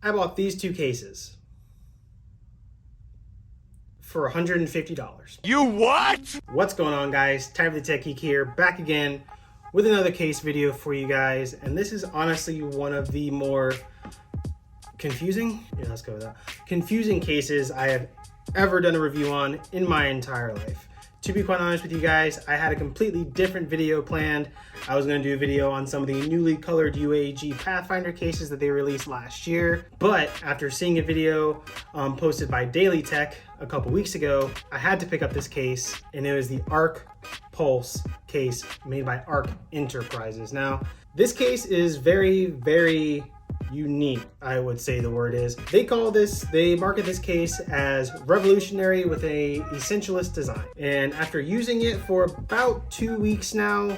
I bought these two cases for $150. You what? What's going on, guys? Ty Reke the Tech Geek here, back again with another case video for you guys. And this is honestly one of the more confusing cases I have ever done a review on in my entire life. To be quite honest with you guys, I had a completely different video planned. I was going to do a video on some of the newly colored UAG Pathfinder cases that they released last year. But after seeing a video posted by Daily Tech a couple weeks ago, I had to pick up this case, and it was the Arc Pulse case made by Arc Enterprises. Now, this case is very unique, I would say the word is. They market this case as revolutionary with a essentialist design. And after using it for about 2 weeks now,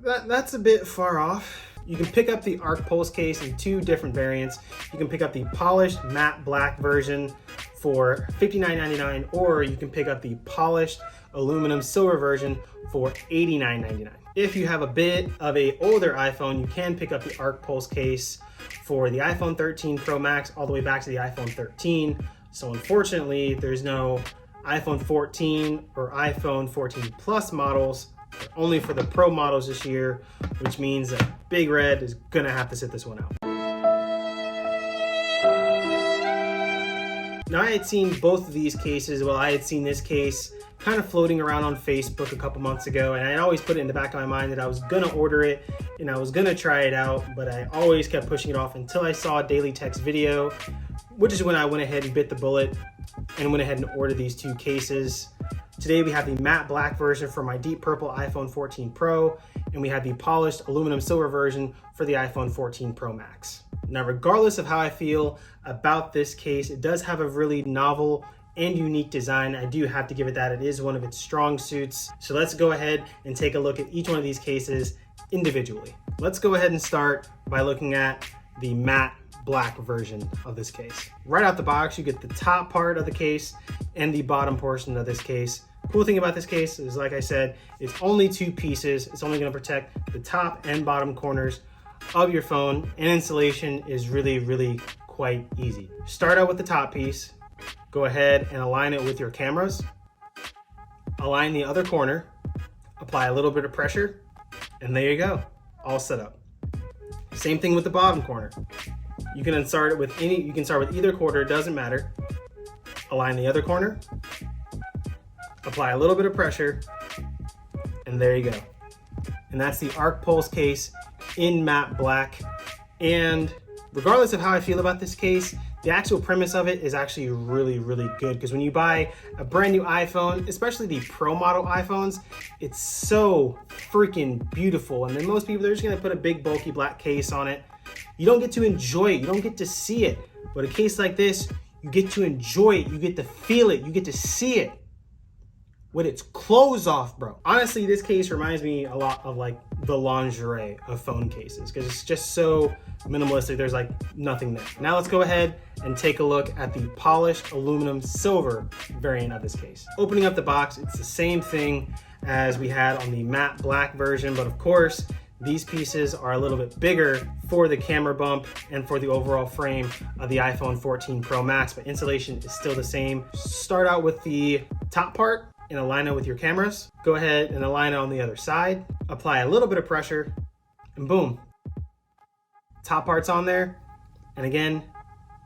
that's a bit far off. You can pick up the Arc Pulse case in two different variants. You can pick up the polished matte black version for $59.99, or you can pick up the polished aluminum silver version for $89.99. If you have a bit of an older iPhone, you can pick up the Arc Pulse case for the iPhone 13 Pro Max all the way back to the iPhone 13. So unfortunately, there's no iPhone 14 or iPhone 14 Plus models, only for the Pro models this year, which means that Big Red is gonna have to sit this one out. Now, I had seen both of these cases. Well, I had seen this case kind of floating around on Facebook a couple months ago, and I always put it in the back of my mind that I was gonna order it and I was gonna try it out, but I always kept pushing it off until I saw Daily Tech's video, which is when I went ahead and bit the bullet and went ahead and ordered these two cases. Today we have the matte black version for my deep purple iPhone 14 Pro, and we have the polished aluminum silver version for the iPhone 14 Pro Max. Now, regardless of how I feel about this case, it does have a really novel and unique design. I do have to give it that. It is one of its strong suits. So let's go ahead and take a look at each one of these cases individually. Let's go ahead and start by looking at the matte black version of this case. Right out the box, you get the top part of the case and the bottom portion of this case. Cool thing about this case is, like I said, it's only two pieces. It's only going to protect the top and bottom corners of your phone, and installation is really quite easy. Start out with the top piece. Go ahead and align it with your cameras. Align the other corner. Apply a little bit of pressure, and there you go, all set up. Same thing with the bottom corner. You can start with either corner, it doesn't matter. Align the other corner. Apply a little bit of pressure, and there you go. And that's the Arc Pulse case in matte black. And regardless of how I feel about this case, the actual premise of it is actually really good, because when you buy a brand new iPhone, especially the Pro model iPhones, it's so freaking beautiful. And then most people, they're just gonna put a big bulky black case on it. You don't get to enjoy it, you don't get to see it. But a case like this, you get to enjoy it, you get to feel it, you get to see it with its clothes off, bro. Honestly, this case reminds me a lot of like the lingerie of phone cases, because it's just so minimalistic. There's like nothing there. Now let's go ahead and take a look at the polished aluminum silver variant of this case. Opening up the box, it's the same thing as we had on the matte black version, but of course, these pieces are a little bit bigger for the camera bump and for the overall frame of the iPhone 14 Pro Max, but installation is still the same. Start out with the top part and align it with your cameras. Go ahead and align it on the other side. Apply a little bit of pressure, and boom. Top part's on there. And again,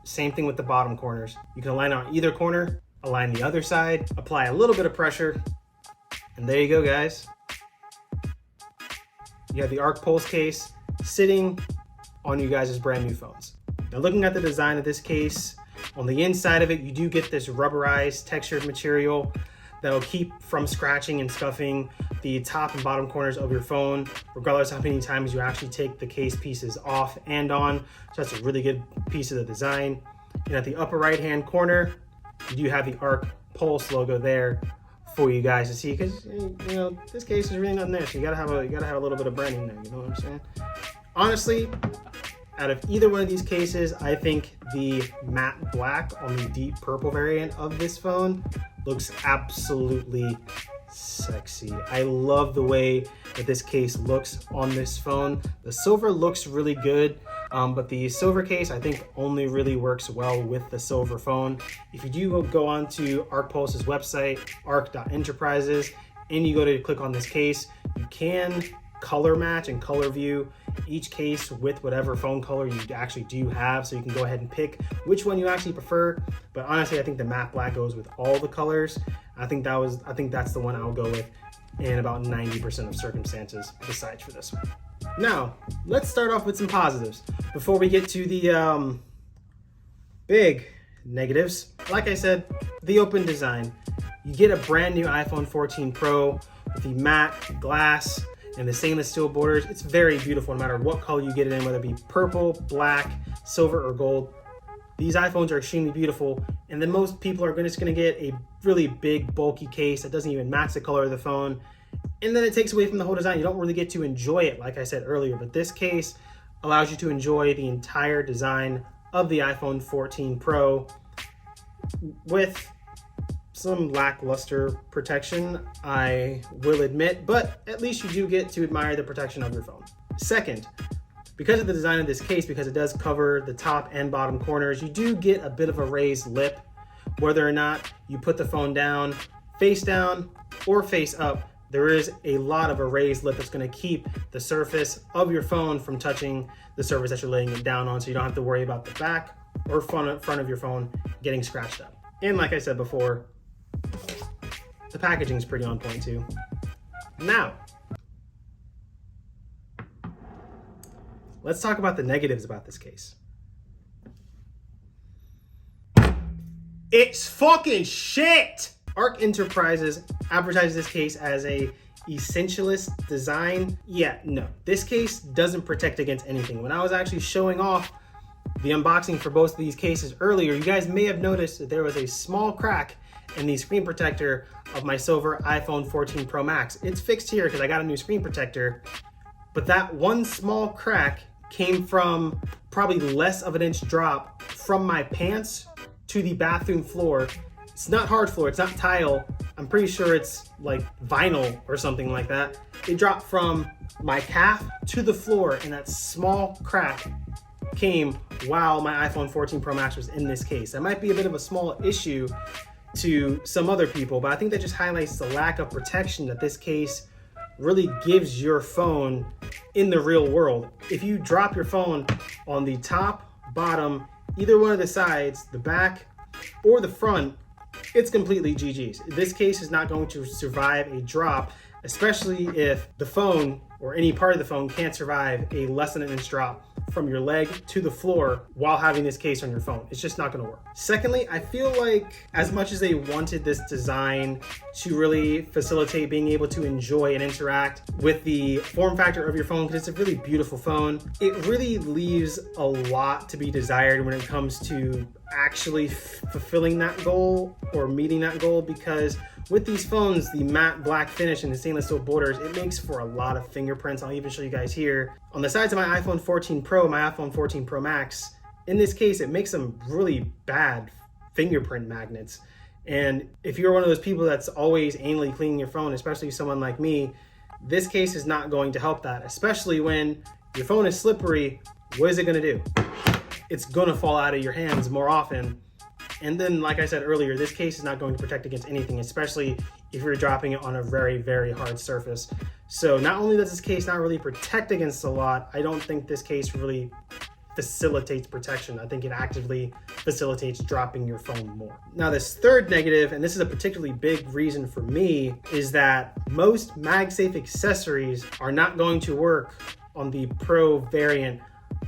same thing with the bottom corners. You can align it on either corner, align the other side, apply a little bit of pressure, and there you go, guys. You have the Arc Pulse case sitting on you guys' brand new phones. Now, looking at the design of this case, on the inside of it, you do get this rubberized textured material that'll keep from scratching and scuffing the top and bottom corners of your phone, regardless of how many times you actually take the case pieces off and on. So that's a really good piece of the design. And at the upper right-hand corner, you do have the Arc Pulse logo there for you guys to see, because you know this case is really nothing there. So you gotta have a little bit of branding there. You know what I'm saying? Honestly, out of either one of these cases, I think the matte black on the deep purple variant of this phone looks absolutely sexy. I love the way that this case looks on this phone. The silver looks really good. But the silver case, I think, only really works well with the silver phone. If you do go on to ArcPulse's website, arc.enterprises, and you go to click on this case, you can color match and color view each case with whatever phone color you actually do have, so you can go ahead and pick which one you actually prefer. But honestly, I think the matte black goes with all the colors. I think that's the one I'll go with in about 90% of circumstances, besides for this one. Now, let's start off with some positives before we get to the big negatives. Like I said, the open design. You get a brand new iPhone 14 Pro with the matte glass and the stainless steel borders. It's very beautiful no matter what color you get it in, whether it be purple, black, silver, or gold. These iPhones are extremely beautiful, and then most people are just gonna get a really big, bulky case that doesn't even match the color of the phone. And then it takes away from the whole design. You don't really get to enjoy it, like I said earlier, but this case allows you to enjoy the entire design of the iPhone 14 Pro with some lackluster protection, I will admit, but at least you do get to admire the protection of your phone. Second, because of the design of this case, because it does cover the top and bottom corners, you do get a bit of a raised lip, whether or not you put the phone down or face up. There is a lot of a raised lip that's going to keep the surface of your phone from touching the surface that you're laying it down on, so you don't have to worry about the back or front of your phone getting scratched up. And like I said before, the packaging is pretty on point too. Now, let's talk about the negatives about this case. It's fucking shit! Arc Enterprises advertises this case as a essentialist design. Yeah, no, this case doesn't protect against anything. When I was actually showing off the unboxing for both of these cases earlier, you guys may have noticed that there was a small crack in the screen protector of my silver iPhone 14 Pro Max. It's fixed here because I got a new screen protector, but that one small crack came from probably less of an inch drop from my pants to the bathroom floor. It's not hard floor, it's not tile. I'm pretty sure it's like vinyl or something like that. It dropped from my calf to the floor, and that small crack came while my iPhone 14 Pro Max was in this case. That might be a bit of a small issue to some other people, but I think that just highlights the lack of protection that this case really gives your phone in the real world. If you drop your phone on the top, bottom, either one of the sides, the back, or the front, it's completely GG's. This case is not going to survive a drop, especially if the phone or any part of the phone can't survive a less than an inch drop from your leg to the floor while having this case on your phone. It's just not gonna work. Secondly, I feel like as much as they wanted this design to really facilitate being able to enjoy and interact with the form factor of your phone, because it's a really beautiful phone, it really leaves a lot to be desired when it comes to actually fulfilling that goal or meeting that goal, because with these phones, the matte black finish and the stainless steel borders, it makes for a lot of fingerprints. I'll even show you guys here. On the sides of my iPhone 14 Pro, my iPhone 14 Pro Max, in this case, it makes some really bad fingerprint magnets. And if you're one of those people that's always anally cleaning your phone, especially someone like me, this case is not going to help that, especially when your phone is slippery. What is it gonna do? It's gonna fall out of your hands more often. And then, like I said earlier, this case is not going to protect against anything, especially if you're dropping it on a very, very hard surface. So not only does this case not really protect against a lot, I don't think this case really facilitates protection. I think it actively facilitates dropping your phone more. Now, this third negative, and this is a particularly big reason for me, is that most MagSafe accessories are not going to work on the Pro variant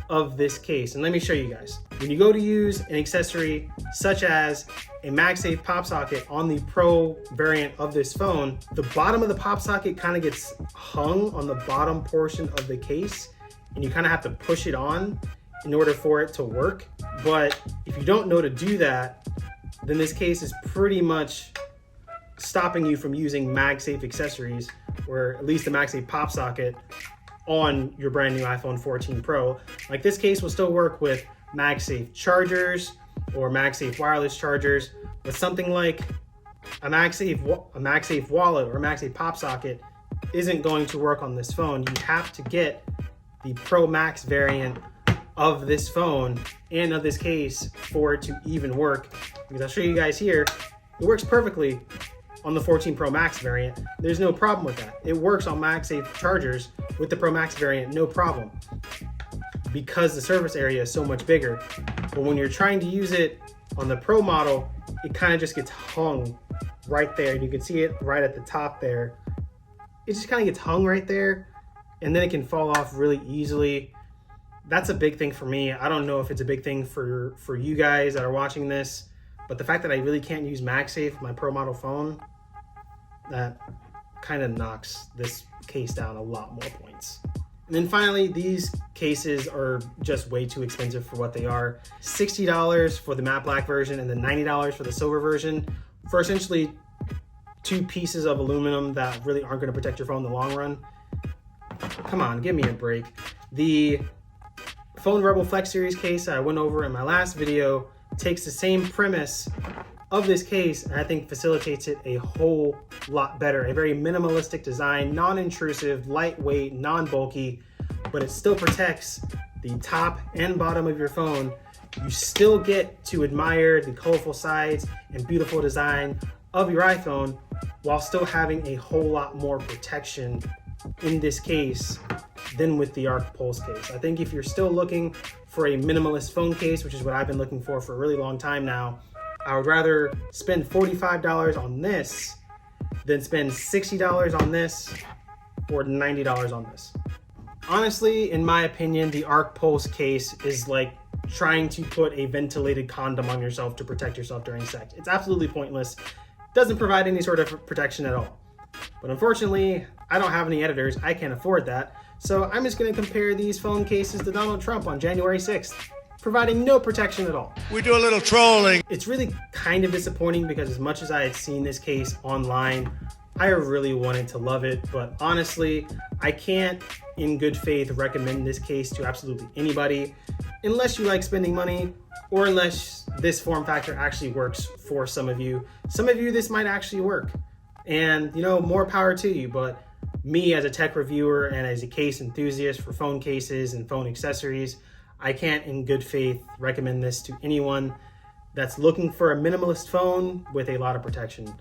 of this case. And let me show you guys. When you go to use an accessory such as a MagSafe pop socket on the Pro variant of this phone, the bottom of the pop socket kind of gets hung on the bottom portion of the case, and you kind of have to push it on in order for it to work. But if you don't know to do that, then this case is pretty much stopping you from using MagSafe accessories, or at least the MagSafe pop socket, on your brand new iPhone 14 Pro. Like, this case will still work with MagSafe chargers or MagSafe wireless chargers, but something like a MagSafe wallet or a MagSafe pop socket isn't going to work on this phone. You have to get the Pro Max variant of this phone and of this case for it to even work, because I'll show you guys here, it works perfectly on the 14 Pro Max variant. There's no problem with that. It works on MagSafe chargers with the Pro Max variant, no problem, because the surface area is so much bigger. But when you're trying to use it on the Pro model, it kind of just gets hung right there. You can see it right at the top there. It just kind of gets hung right there, and then it can fall off really easily. That's a big thing for me. I don't know if it's a big thing for you guys that are watching this, but the fact that I really can't use MagSafe, my Pro model phone, that kind of knocks this case down a lot more points. And then finally, these cases are just way too expensive for what they are. $60 for the matte black version and then $90 for the silver version for essentially two pieces of aluminum that really aren't going to protect your phone in the long run. Come on, give me a break. The Phone Rebel Flex Series case I went over in my last video takes the same premise of this case and I think facilitates it a whole lot better. A very minimalistic design, non-intrusive, lightweight, non-bulky, but it still protects the top and bottom of your phone. You still get to admire the colorful sides and beautiful design of your iPhone while still having a whole lot more protection in this case than with the Arc Pulse case. I think if you're still looking for a minimalist phone case, which is what I've been looking for a really long time now, I would rather spend $45 on this than spend $60 on this or $90 on this. Honestly, in my opinion, the Arc Pulse case is like trying to put a ventilated condom on yourself to protect yourself during sex. It's absolutely pointless. Doesn't provide any sort of protection at all. But unfortunately, I don't have any editors. I can't afford that. So I'm just going to compare these phone cases to Donald Trump on January 6th, providing no protection at all. We do a little trolling. It's really kind of disappointing because as much as I had seen this case online, I really wanted to love it. But honestly, I can't in good faith recommend this case to absolutely anybody unless you like spending money or unless this form factor actually works for some of you. Some of you, this might actually work. And, you know, more power to you. But me as a tech reviewer and as a case enthusiast for phone cases and phone accessories, I can't in good faith recommend this to anyone that's looking for a minimalist phone with a lot of protection.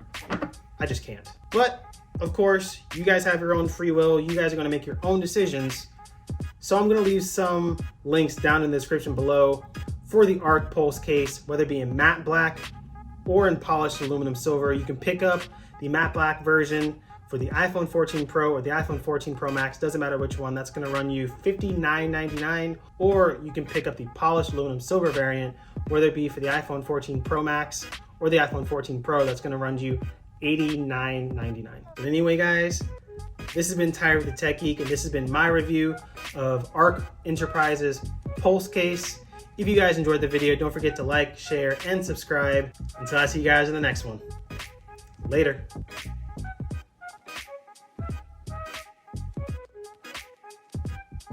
I just can't. But of course, you guys have your own free will. You guys are going to make your own decisions. So I'm going to leave some links down in the description below for the Arc Pulse case, whether it be in matte black or in polished aluminum silver. You can pick up the matte black version for the iPhone 14 Pro or the iPhone 14 Pro Max, doesn't matter which one. That's gonna run you $59.99, or you can pick up the polished aluminum silver variant, whether it be for the iPhone 14 Pro Max or the iPhone 14 Pro, that's gonna run you $89.99. But anyway, guys, this has been Ty Reke the Tech Geek, and this has been my review of Arc Enterprises Pulse case. If you guys enjoyed the video, don't forget to like, share, and subscribe. Until I see you guys in the next one. Later.